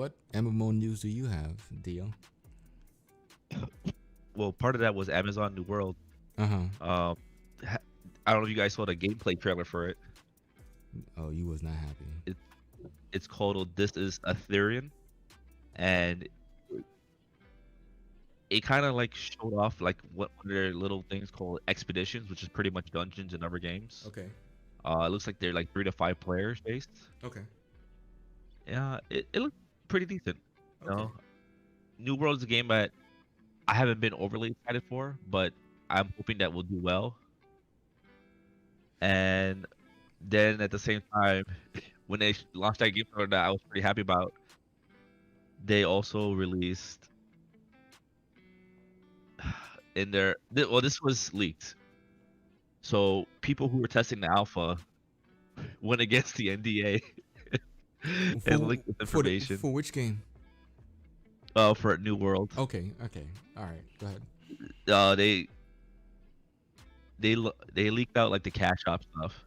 what MMO news do you have, Dio? Well, part of that was Amazon New World. Uh huh. Um, ha- I don't know if you guys saw the gameplay trailer for it. Oh, you was not happy. it it's called This Is Ethereum, and it kind of like showed off like what one of their little things called expeditions, which is pretty much dungeons in other games. Okay. It looks like they're like 3 to 5 players based. Okay. Yeah, it looked pretty decent. You Okay. know, New World is a game that I haven't been overly excited for, but I'm hoping that will do well. And then at the same time, when they launched that game that I was pretty happy about, they also released in their well, this was leaked. So people who were testing the alpha went against the NDA and For leaked this information for which game? for New World. Okay. Okay. All right. Go ahead. Uh, they they leaked out like the cash shop stuff,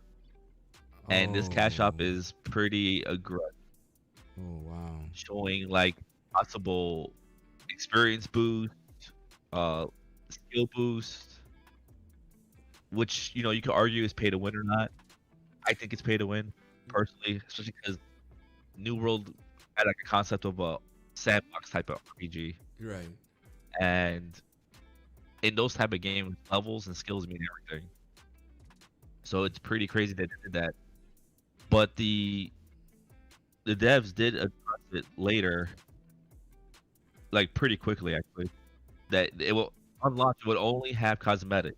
and this cash shop Oh. is pretty aggressive, Oh wow. showing like possible experience boost, uh, skill boost, which you could argue is pay to win or not. I think it's pay to win personally, especially because New World had like a concept of a sandbox type of RPG, Right. and in those type of games, levels and skills mean everything. So it's pretty crazy that they did that. But the devs did address it later, like pretty quickly actually, that it will unlock it would only have cosmetics,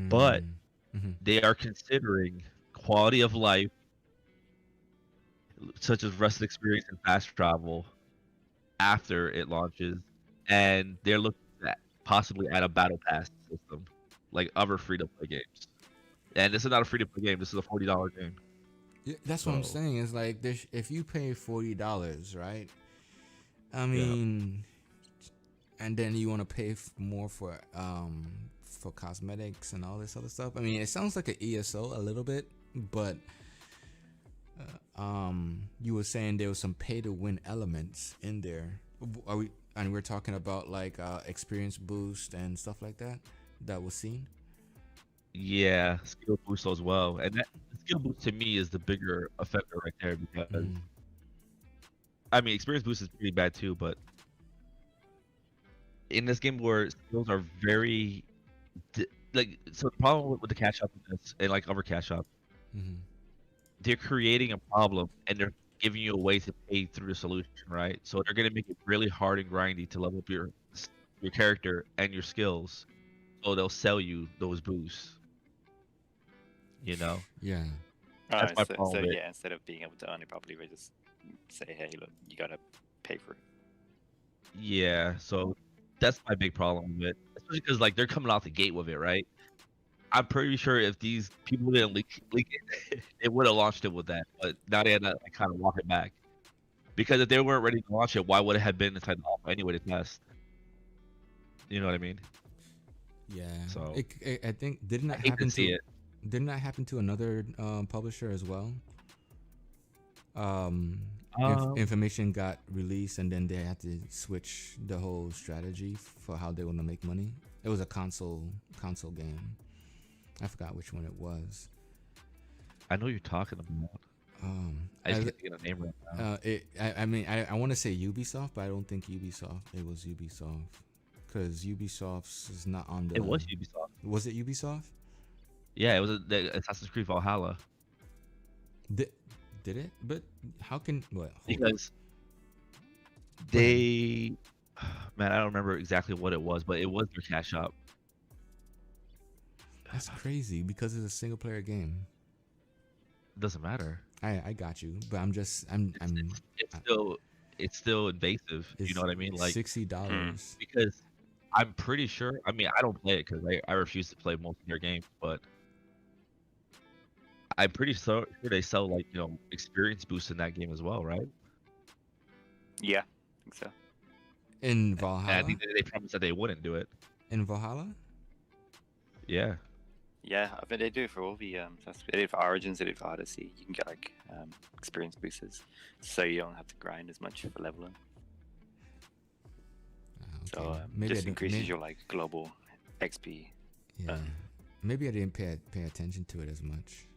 but Mm. Mm-hmm. they are considering quality of life, such as rest experience and fast travel, after it launches, and they're looking at possibly add a battle pass system, like other free to play games. And this is not a free to play game. This is a $40 game. Yeah, that's what I'm So saying. It's like if you pay $40, right? I yeah, mean, and then you want to pay more for cosmetics and all this other stuff. I mean, it sounds like an ESO a little bit, but you were saying there was some pay to win elements in there. Are we? And we're talking about like experience boost and stuff like that that was seen. yeah, skill boost as well. And that skill boost to me is the bigger offender right there because Mm-hmm. I mean experience boost is pretty bad too, but in this game where skills are very like so the problem with the cash shop in this and like other cash shops, Mm-hmm. they're creating a problem and they're giving you a way to pay through the solution, right? So they're gonna make it really hard and grindy to level up your character and your skills. So they'll sell you those boosts, you know? Yeah. Oh, That's my so problem with it. yeah, instead of being able to earn it properly, they just say, hey, look, you gotta pay for it. Yeah, so that's my big problem with it. Especially because like they're coming out the gate with it, right? I'm pretty sure if these people didn't leak it, they would have launched it with that. But now they had to like, kind of walk it back. Because if they weren't ready to launch it, why would it have been inside the alpha anyway to test? You know what I mean? Yeah. So I think didn't I that hate to happen see to it. didn't that happen to another publisher as well? Um, Um, information got released and then they had to switch the whole strategy for how they want to make money. It was a console game. I forgot which one it was. I know you're talking about. I just I, can't think of the name right now. I mean, I want to say Ubisoft, but I don't think Ubisoft. It was Ubisoft because Ubisoft's is not on the. It was Ubisoft. Was it Ubisoft? Yeah, it was the Assassin's Creed Valhalla. Did did it? But how can what? Because Go ahead. they, man, I don't remember exactly what it was, but it was their cash shop. That's crazy because it's a single player game. It doesn't matter. I got you, but It's still invasive. You it's know what I mean? Like $60. because I'm pretty sure. I mean, I don't play it because I refuse to play most of their games, but I'm pretty sure they sell like experience boosts in that game as well, right? Yeah, I think so. In And I Valhalla. think that they promised that they wouldn't do it. In Valhalla. Yeah. Yeah, I mean they do it for all the they do it for Origins, they do it for Odyssey. You can get like experience boosters, so you don't have to grind as much for leveling. So Okay. Maybe I just don't. increases your like global XP. Yeah. Maybe I didn't pay attention to it as much.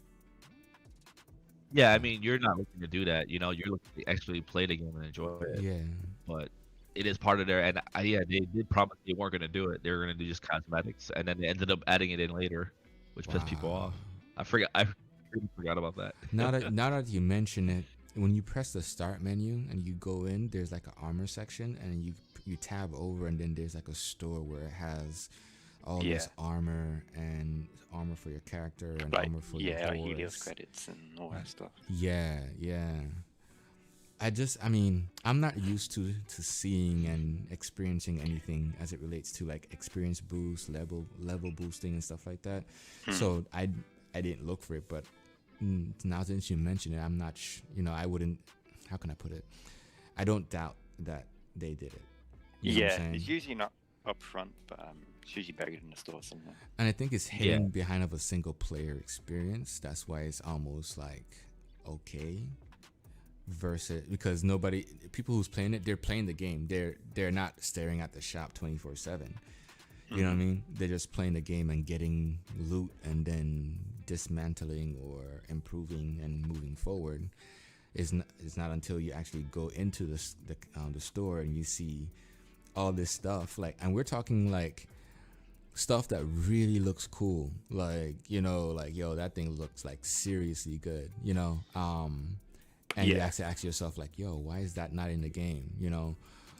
Yeah, I mean, you're not looking to do that. You know, you're looking to actually play the game and enjoy it. Yeah. But it is part of their. And yeah, they did promise they weren't going to do it. They were going to do just cosmetics, and then they ended up adding it in later, which pissed people Wow. off. I really forgot about that. Now that you mention it, when you press the start menu and you go in, there's like an armor section, and you tab over, and then there's like a store where it has all this armor and armor for your character and Like armor for the like horse. Helios credits and all that stuff. Yeah. I mean, I'm not used to seeing and experiencing anything as it relates to like experience boost, level boosting and stuff like that. So I didn't look for it, but now since you mention it, I'm not. I wouldn't. How can I put it? I don't doubt that they did it. You know what I'm saying? It's usually not up front, but it's usually buried in the store somewhere. And I think it's hidden behind of a single player experience. That's why it's almost like okay. Versus because people who's playing it, they're playing the game. They're not staring at the shop 24/7. You know what I mean? They're just playing the game and getting loot and then dismantling or improving and moving forward. It's not until you actually go into the store and you see all this stuff, like, and we're talking like stuff that really looks cool, like, like, yo, that thing looks like seriously good, and you actually ask yourself like, yo, why is that not in the game?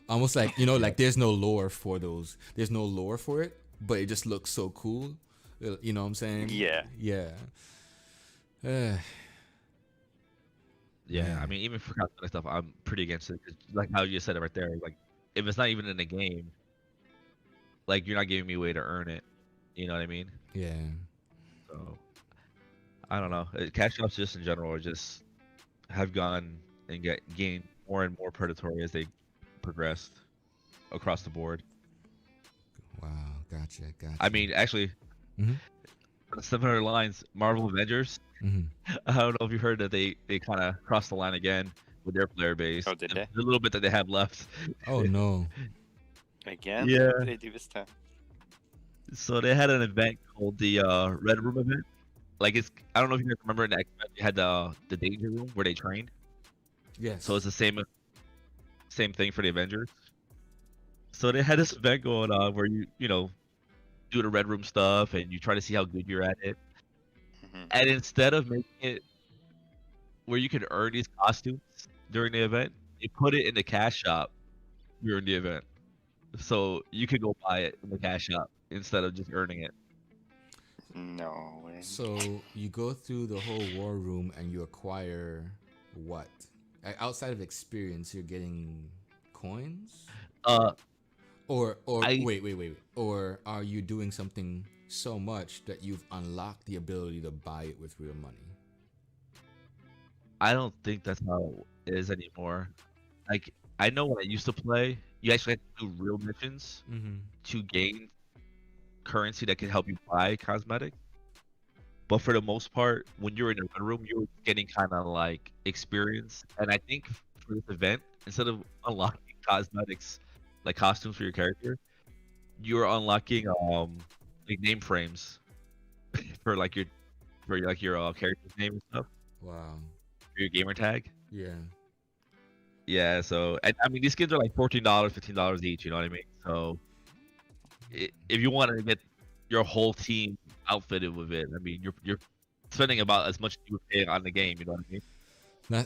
Almost like, like there's no lore for those. There's no lore for it, but it just looks so cool. You know what I'm saying? Yeah. Yeah, I mean, even for cosmetic stuff, I'm pretty against it. 'Cause like how you said it right there, like if it's not even in the game, like you're not giving me a way to earn it. You know what I mean? Yeah. So I don't know. Cash shops just in general just have gone and gained more and more predatory as they progressed across the board. Wow, gotcha. I mean, actually, on similar lines, Marvel Avengers. I don't know if you heard that they kind of crossed the line again with their player base. Oh, did they? The little bit that they have left. Oh no. Again? Yeah. What did they do this time? So they had an event called the Red Room event. Like I don't know if you guys remember in X-Men, they had the Danger Room where they trained. Yes. So it's the same thing for the Avengers. So they had this event going on where you do the Red Room stuff and you try to see how good you're at it. And instead of making it where you could earn these costumes during the event, you put it in the cash shop during the event. So you could go buy it in the cash shop instead of just earning it. No way. So you go through the whole war room and you acquire what? Outside of experience, you're getting coins? Wait. Or are you doing something so much that you've unlocked the ability to buy it with real money? I don't think that's how it is anymore. Like, I know when I used to play, you actually had to do real missions to gain currency that can help you buy cosmetics. But for the most part, when you're in the Red Room, you're getting kind of like experience. And I think for this event, instead of unlocking cosmetics, like costumes for your character, you're unlocking like name frames for your character's name and stuff. Wow. For your gamer tag. Yeah. Yeah, so and I mean these skins are like $14, $15 each. You know what I mean? So if you want to get your whole team outfitted with it, I mean you're spending about as much as you would pay on the game. You know what I mean?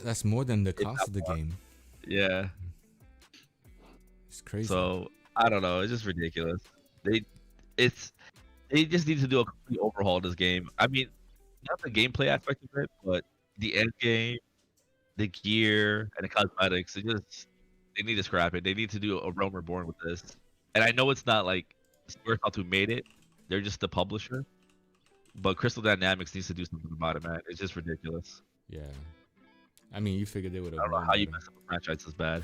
That's more than the cost of the game. Yeah. It's crazy. So I don't know. It's just ridiculous. They just need to do a complete overhaul of this game. I mean, not the gameplay aspect of it, but the end game, the gear, and the cosmetics. They need to scrap it. They need to do a Realm Reborn with this. And I know it's not like Squaresoft who made it. They're just the publisher. But Crystal Dynamics needs to do something about it, man. It's just ridiculous. Yeah. I mean, you figured they would have. I don't know how you mess up a franchise this bad.